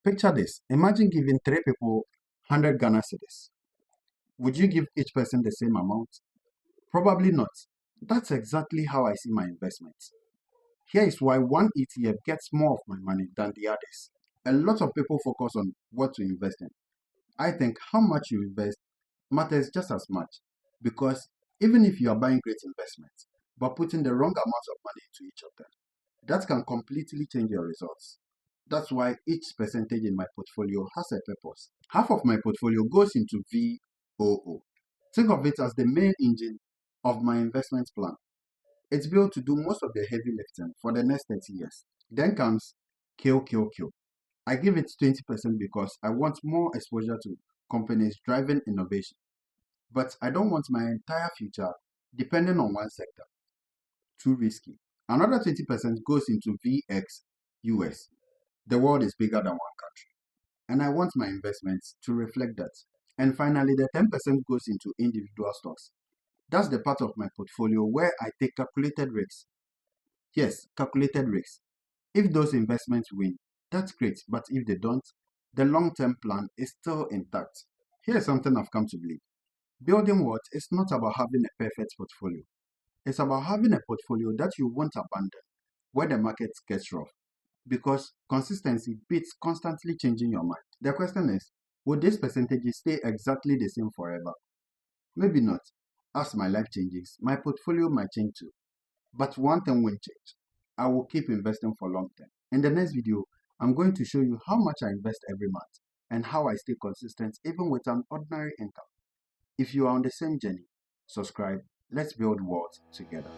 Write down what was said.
Picture this. Imagine giving three people 100 Ghana cedis. Would you give each person the same amount? Probably not. That's exactly how I see my investments. Here is why one ETF gets more of my money than the others. A lot of people focus on what to invest in. I think how much you invest matters just as much because even if you are buying great investments but putting the wrong amount of money into each of them, that can completely change your results. That's why each percentage in my portfolio has a purpose. Half of my portfolio goes into VOO. Think of it as the main engine of my investment plan. It's built to do most of the heavy lifting for the next 30 years. Then comes kill. I give it 20% because I want more exposure to companies driving innovation. But I don't want my entire future depending on one sector. Too risky. Another 20% goes into VXUS. The world is bigger than one country. And I want my investments to reflect that. And finally, the 10% goes into individual stocks. That's the part of my portfolio where I take calculated risks. Yes, calculated risks. If those investments win, that's great, but if they don't, the long term plan is still intact. Here's something I've come to believe. Building what is not about having a perfect portfolio. It's about having a portfolio that you won't abandon where the market gets rough. Because consistency beats constantly changing your mind. The question is, would these percentages stay exactly the same forever? Maybe not. As my life changes, my portfolio might change too. But one thing won't change. I will keep investing for long term. In the next video, I'm going to show you how much I invest every month and how I stay consistent even with an ordinary income. If you are on the same journey, subscribe. Let's build wealth together.